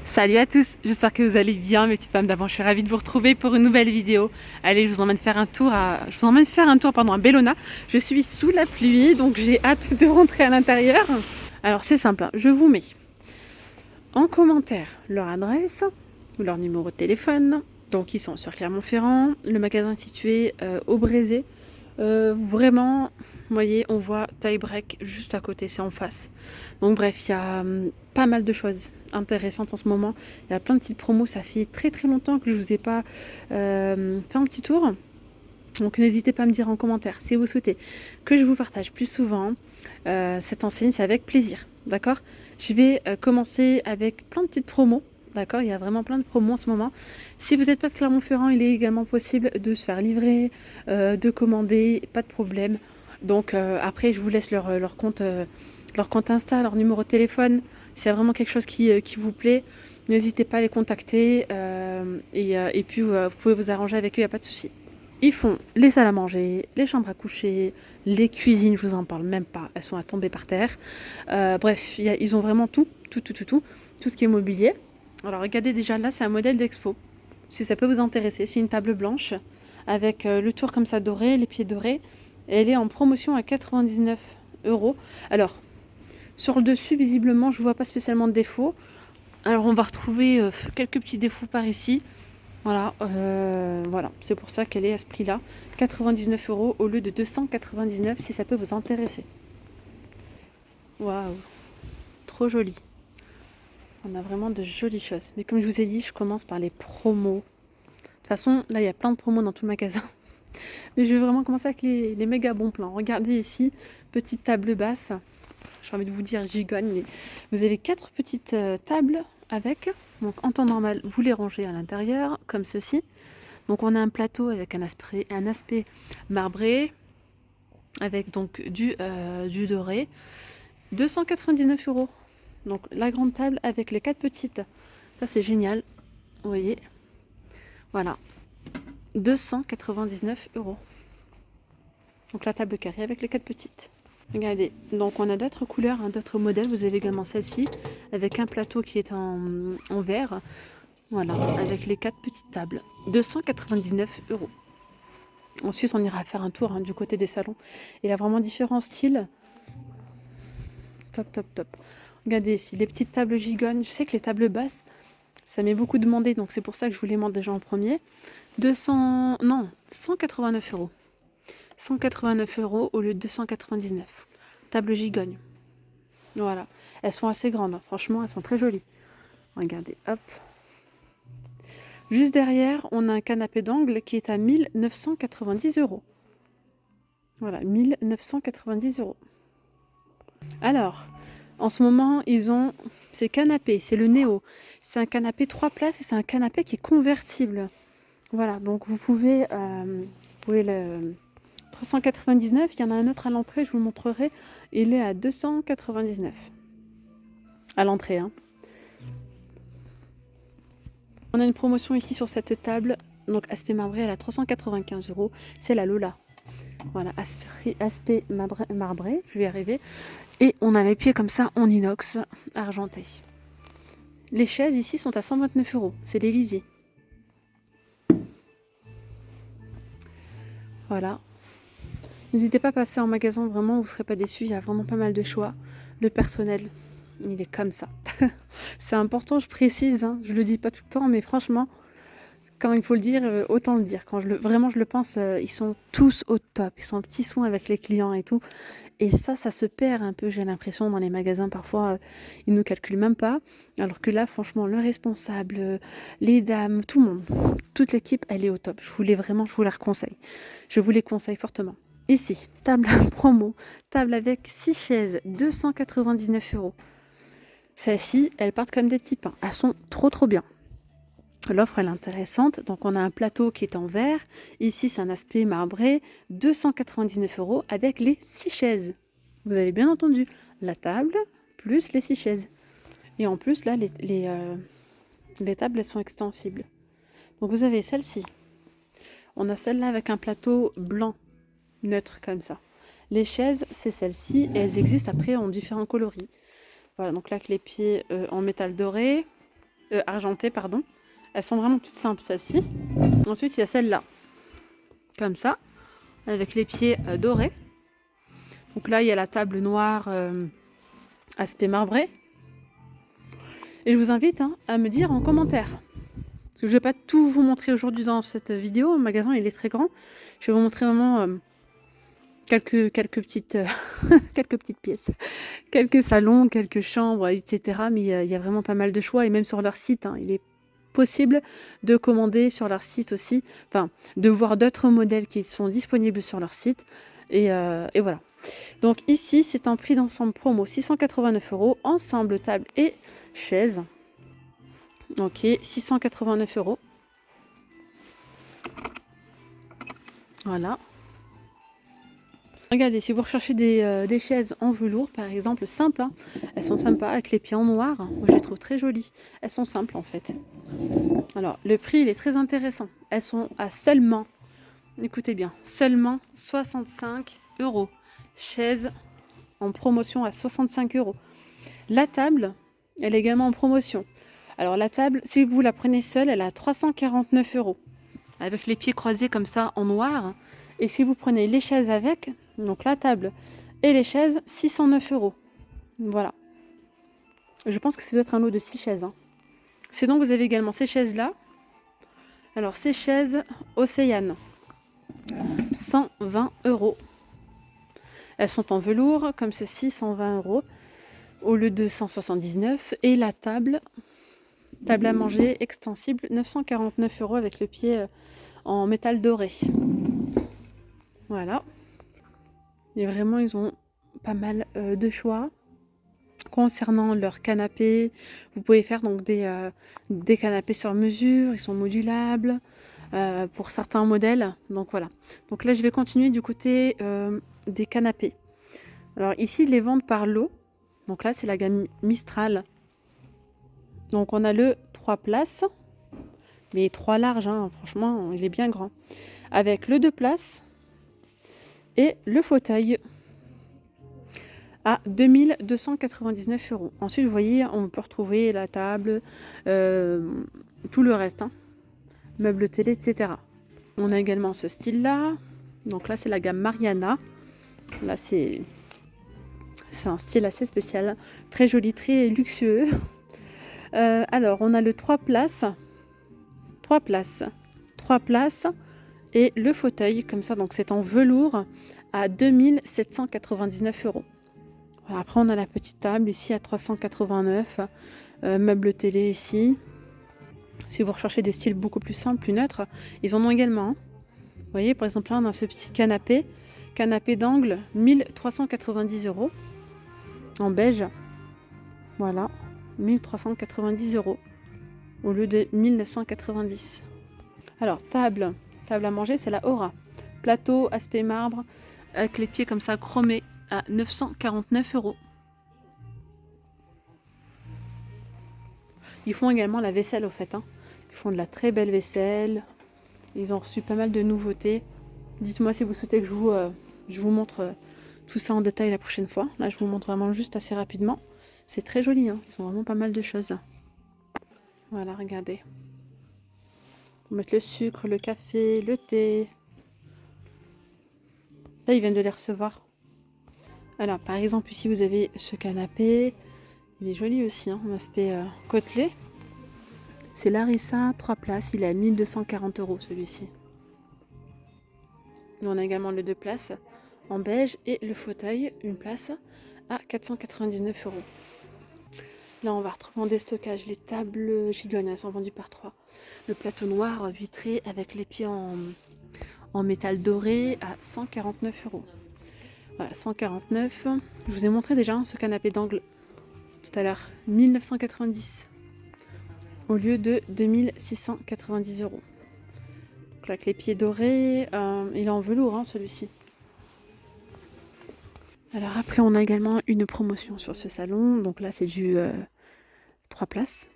Salut à tous, j'espère que vous allez bien mes petites femmes d'avant. Je suis ravie de vous retrouver pour une nouvelle vidéo. Allez, je vous emmène faire un tour à Bellona. Je suis sous la pluie, donc j'ai hâte de rentrer à l'intérieur. Alors c'est simple, hein. Je vous mets en commentaire leur adresse ou leur numéro de téléphone. Donc ils sont sur Clermont-Ferrand, le magasin est situé au Brézé. Vraiment, vous voyez, on voit Taille Break juste à côté, c'est en face. Donc bref, il y a pas mal de choses intéressantes en ce moment. Il y a plein de petites promos, ça fait très très longtemps que je vous ai pas fait un petit tour. Donc n'hésitez pas à me dire en commentaire si vous souhaitez que je vous partage plus souvent cette enseigne, c'est avec plaisir, d'accord? Je vais commencer avec plein de petites promos. D'accord, il y a vraiment plein de promos en ce moment. Si vous n'êtes pas de Clermont-Ferrand, il est également possible de se faire livrer, de commander, pas de problème. Donc après, je vous laisse leur compte Insta, leur numéro de téléphone. S'il y a vraiment quelque chose qui vous plaît, n'hésitez pas à les contacter. Et puis, vous pouvez vous arranger avec eux, il n'y a pas de souci. Ils font les salles à manger, les chambres à coucher, les cuisines, je vous en parle même pas, elles sont à tomber par terre. Bref, ils ont vraiment tout ce qui est mobilier. Alors regardez déjà là, c'est un modèle d'expo, si ça peut vous intéresser. C'est une table blanche avec le tour comme ça doré, les pieds dorés. Et elle est en promotion à 99 €. Alors, sur le dessus, visiblement, je ne vois pas spécialement de défauts. Alors on va retrouver quelques petits défauts par ici. Voilà, c'est pour ça qu'elle est à ce prix-là. 99 € au lieu de 299 si ça peut vous intéresser. Waouh, trop joli. On a vraiment de jolies choses. Mais comme je vous ai dit, je commence par les promos. De toute façon, là, il y a plein de promos dans tout le magasin. Mais je vais vraiment commencer avec les méga bons plans. Regardez ici, petite table basse. J'ai envie de vous dire gigogne, mais vous avez 4 petites tables avec. Donc en temps normal, vous les rangez à l'intérieur, comme ceci. Donc on a un plateau avec un aspect marbré, avec donc du doré. 299 €. Donc la grande table avec les 4 petites. Ça c'est génial. Vous voyez. Voilà. 299 €. Donc la table carrée avec les 4 petites. Regardez, donc on a d'autres couleurs, hein, d'autres modèles. Vous avez également celle-ci avec un plateau qui est en verre. Voilà, avec les 4 petites tables. 299 €. Ensuite, on ira faire un tour, hein, du côté des salons. Il a vraiment différents styles. Top. Regardez ici, les petites tables gigognes. Je sais que les tables basses, ça m'est beaucoup demandé, donc c'est pour ça que je vous les montre déjà en premier. 189 €. 189 € au lieu de 299. Table gigogne. Voilà. Elles sont assez grandes, hein. Franchement, elles sont très jolies. Regardez, hop. Juste derrière, on a un canapé d'angle qui est à 1990 €. Voilà, 1990 €. Alors, en ce moment, ils ont ces canapés, c'est le Néo. C'est un canapé 3 places et c'est un canapé qui est convertible. Voilà, donc vous pouvez le 399, il y en a un autre à l'entrée, je vous le montrerai. Il est à 299 à l'entrée, hein. On a une promotion ici sur cette table. Donc aspect marbré, elle a 395 €. C'est la Lola. Voilà, aspect marbré, je vais y arriver. Et on a les pieds comme ça en inox argenté. Les chaises ici sont à 129 €. C'est l'Élysée. Voilà. N'hésitez pas à passer en magasin, vraiment, vous ne serez pas déçus. Il y a vraiment pas mal de choix. Le personnel, il est comme ça. C'est important, je précise, hein. Je le dis pas tout le temps, mais franchement, quand il faut le dire, autant le dire. Quand vraiment je le pense, ils sont tous au top. Ils sont en petits soins avec les clients et tout. Et ça se perd un peu, j'ai l'impression, dans les magasins. Parfois, ils ne calculent même pas. Alors que là, franchement, le responsable, les dames, tout le monde, toute l'équipe, elle est au top. Je vous la conseille. Je vous les conseille fortement. Ici, table promo, table avec 6 chaises, 299 €. Celles-ci, elles partent comme des petits pains. Elles sont trop bien. L'offre elle est intéressante, donc on a un plateau qui est en verre, ici c'est un aspect marbré, 299 € avec les 6 chaises. Vous avez bien entendu, la table plus les 6 chaises. Et en plus là les tables elles sont extensibles. Donc vous avez celle-ci, on a celle-là avec un plateau blanc, neutre comme ça. Les chaises c'est celle-ci et elles existent après en différents coloris. Voilà, donc là avec les pieds en métal doré. argentées, pardon. Elles sont vraiment toutes simples, celles-ci. Ensuite, il y a celle-là, comme ça, avec les pieds dorés. Donc là, il y a la table noire aspect marbré. Et je vous invite à me dire en commentaire. Parce que je ne vais pas tout vous montrer aujourd'hui dans cette vidéo. Le magasin, il est très grand. Je vais vous montrer vraiment quelques petites, quelques petites pièces. Quelques salons, quelques chambres, etc. Mais il y a vraiment pas mal de choix. Et même sur leur site, il est possible de commander sur leur site aussi. Enfin, de voir d'autres modèles qui sont disponibles sur leur site. Et voilà. Donc ici, c'est un prix d'ensemble promo 689 €, ensemble table et chaise. Ok, 689 €. Voilà. Regardez, si vous recherchez des chaises en velours, par exemple, simples, elles sont sympas, avec les pieds en noir. Moi, je les trouve très jolies. Elles sont simples, en fait. Alors, le prix, il est très intéressant. Elles sont à seulement, écoutez bien, seulement 65 €. Chaise en promotion à 65 €. La table, elle est également en promotion. Alors, la table, si vous la prenez seule, elle est à 349 €. Avec les pieds croisés comme ça, en noir. Et si vous prenez les chaises avec, donc la table et les chaises, 609 €. Voilà. Je pense que ça doit être un lot de 6 chaises. C'est donc, vous avez également ces chaises-là. Alors, ces chaises Océane, 120 €. Elles sont en velours, comme ceci, 120 € au lieu de 179. Et la table à manger extensible, 949 € avec le pied en métal doré. Voilà. Et vraiment, ils ont pas mal de choix. Concernant leur canapé, vous pouvez faire donc des canapés sur mesure, ils sont modulables pour certains modèles. Donc voilà. Donc là, je vais continuer du côté des canapés. Alors ici, ils les vendent par lot. Donc là, c'est la gamme Mistral. Donc on a le 3 places, mais 3 larges, franchement, il est bien grand. Avec le 2 places et le fauteuil à 2299 €. Ensuite, vous voyez, on peut retrouver la table, tout le reste, meubles télé, etc. On a également ce style-là. Donc là, c'est la gamme Mariana. Là, c'est un style assez spécial, très joli, très luxueux. Alors, on a le 3 places. 3 places. 3 places. Et le fauteuil, comme ça, donc c'est en velours, à 2799 €. Voilà, après, on a la petite table ici à 389. Meuble télé ici. Si vous recherchez des styles beaucoup plus simples, plus neutres, ils en ont également. Vous voyez, par exemple, là, on a ce petit canapé. Canapé d'angle, 1390 € en beige. Voilà, 1390 € au lieu de 1990. Alors, table à manger, c'est la Aura. Plateau, aspect marbre, avec les pieds comme ça chromés à 949 €. Ils font également la vaisselle au fait. Ils font de la très belle vaisselle. Ils ont reçu pas mal de nouveautés. Dites-moi si vous souhaitez que je vous montre tout ça en détail la prochaine fois. Là, je vous montre vraiment juste assez rapidement. C'est très joli, ils ont vraiment pas mal de choses. Voilà, regardez. On va mettre le sucre, le café, le thé. Là, ils viennent de les recevoir. Alors, par exemple, ici, vous avez ce canapé. Il est joli aussi, en aspect côtelé. C'est Larissa, 3 places. Il est à 1240 € celui-ci. Et on a également le 2 places en beige et le fauteuil, une place, à 499 €. Là, on va retrouver en déstockage les tables gigognes, elles sont vendues par 3. Le plateau noir vitré avec les pieds en métal doré à 149 €. Voilà, 149. Je vous ai montré déjà ce canapé d'angle tout à l'heure, 1990 au lieu de 2690 €. Donc là, avec les pieds dorés, il est en velours celui-ci. Alors après, on a également une promotion sur ce salon. Donc là, c'est du 3 places.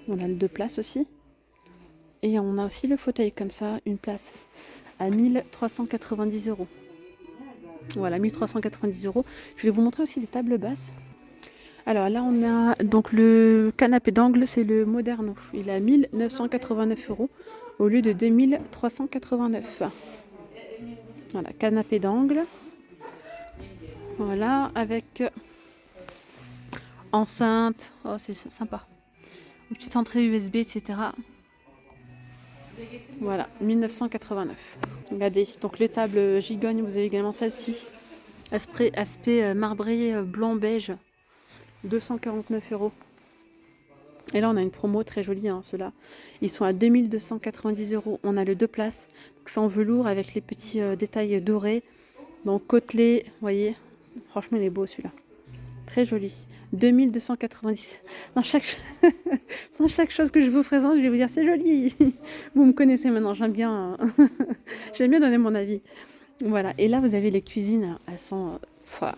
On a le 2 places aussi. Et on a aussi le fauteuil comme ça, une place à 1390 €. Voilà, 1390 €. Je vais vous montrer aussi des tables basses. Alors là, on a donc le canapé d'angle, c'est le Moderno. Il est à 1989 € au lieu de 2389. Voilà, canapé d'angle. Voilà, avec enceinte. Oh, c'est sympa. Une petite entrée USB, etc. Voilà, 1989. Regardez, donc les tables gigognes, vous avez également celle-ci. Aspect marbré blanc-beige, 249 €. Et là, on a une promo très jolie, hein, ceux-là. Ils sont à 2290 €. On a le 2 places. C'est en velours avec les petits détails dorés. Donc, côtelé, vous voyez. Franchement, il est beau celui-là. Très joli. 2290. Dans chaque... Dans chaque chose que je vous présente, je vais vous dire c'est joli. Vous me connaissez maintenant, j'aime bien, j'aime bien donner mon avis. Voilà. Et là, vous avez les cuisines. Elles sont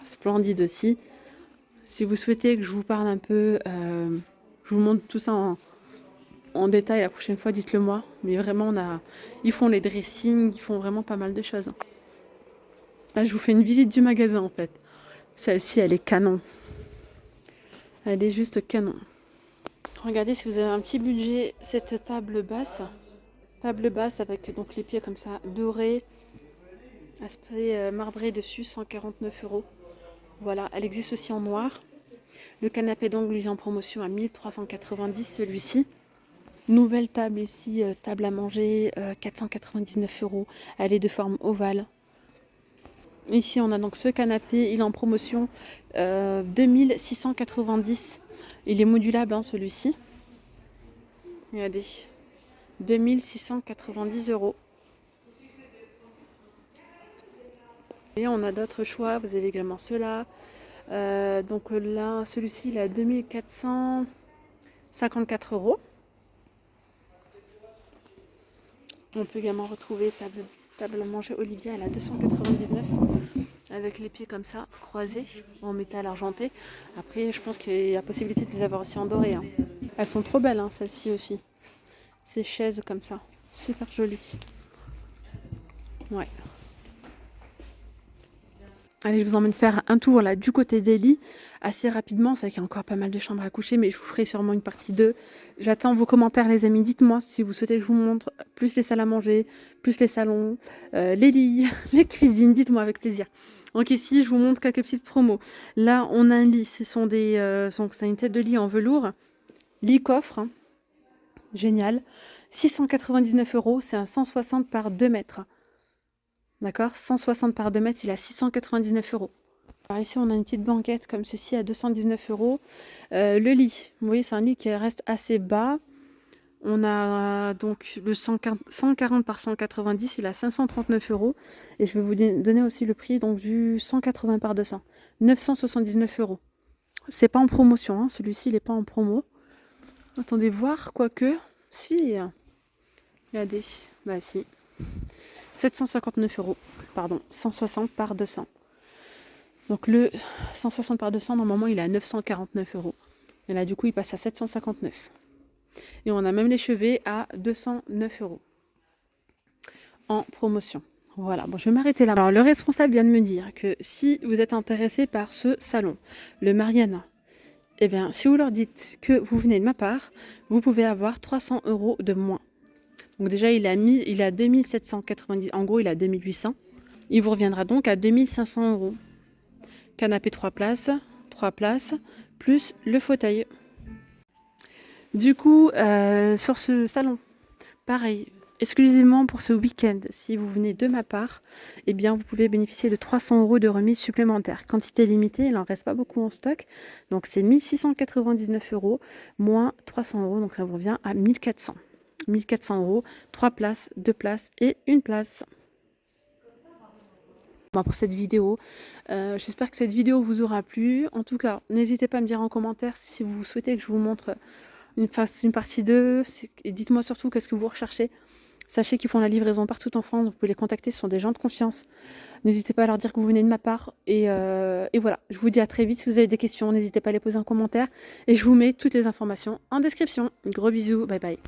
splendides aussi. Si vous souhaitez que je vous parle un peu, je vous montre tout ça en détail la prochaine fois, dites-le moi. Mais vraiment, ils font les dressings, ils font vraiment pas mal de choses. Là, je vous fais une visite du magasin en fait. Celle-ci, elle est canon. Elle est juste canon. Regardez si vous avez un petit budget, cette table basse. Table basse avec donc les pieds comme ça, dorés. Aspect marbré dessus, 149 €. Voilà, elle existe aussi en noir. Le canapé d'angle est en promotion à 1390 celui-ci. Nouvelle table ici, table à manger, 499 €. Elle est de forme ovale. Ici, on a donc ce canapé, il est en promotion 2690. Il est modulable, hein, celui-ci. Regardez, 2690 €. Et on a d'autres choix, vous avez également ceux-là. Donc là, celui-ci, il est à 2454 €. On peut également retrouver table à manger Olivia, elle est à 299 avec les pieds comme ça, croisés, en métal argenté. Après, je pense qu'il y a possibilité de les avoir aussi en doré, hein. Elles sont trop belles, hein, celles-ci aussi. Ces chaises comme ça, super jolies. Ouais. Allez, je vous emmène faire un tour là du côté des lits assez rapidement. C'est vrai qu'il y a encore pas mal de chambres à coucher, mais je vous ferai sûrement une partie 2. J'attends vos commentaires, les amis. Dites-moi si vous souhaitez que je vous montre plus les salles à manger, plus les salons, les lits, les cuisines. Dites-moi avec plaisir. Donc ici, je vous montre quelques petites promos. Là, on a un lit. Ce sont c'est une tête de lit en velours. Lit coffre. Hein. Génial. 699 €. C'est un 160 par 2 mètres. D'accord, 160 par 2 mètres, il a 699 €. Alors ici, on a une petite banquette comme ceci à 219 €. Le lit, vous voyez, c'est un lit qui reste assez bas. On a donc le 140 par 190, il a 539 €. Et je vais vous donner aussi le prix donc, du 180 par 200, 979 €. C'est pas en promotion, hein. Celui-ci, il n'est pas en promo. Attendez voir, quoique, si, regardez, bah si. 759 €, pardon, 160 par 200. Donc le 160 par 200, normalement, il est à 949 €. Et là, du coup, il passe à 759. Et on a même les chevets à 209 € en promotion. Voilà, bon, je vais m'arrêter là. Alors, le responsable vient de me dire que si vous êtes intéressé par ce salon, le Mariana, eh bien, si vous leur dites que vous venez de ma part, vous pouvez avoir 300 € de moins. Donc déjà, il a 2790, en gros, il a 2800. Il vous reviendra donc à 2500 €. Canapé 3 places, plus le fauteuil. Du coup, sur ce salon, pareil, exclusivement pour ce week-end, si vous venez de ma part, eh bien, vous pouvez bénéficier de 300 € de remise supplémentaire. Quantité limitée, il n'en reste pas beaucoup en stock. Donc, c'est 1699 € moins 300 €. Donc, ça vous revient à 1400. 1400 €, 3 places, 2 places et 1 place. Bon, pour cette vidéo, j'espère que cette vidéo vous aura plu. En tout cas, n'hésitez pas à me dire en commentaire si vous souhaitez que je vous montre une partie 2. Et dites-moi surtout qu'est-ce que vous recherchez. Sachez qu'ils font la livraison partout en France. Vous pouvez les contacter, ce sont des gens de confiance. N'hésitez pas à leur dire que vous venez de ma part. Et voilà, je vous dis à très vite. Si vous avez des questions, n'hésitez pas à les poser en commentaire. Et je vous mets toutes les informations en description. Gros bisous, bye bye.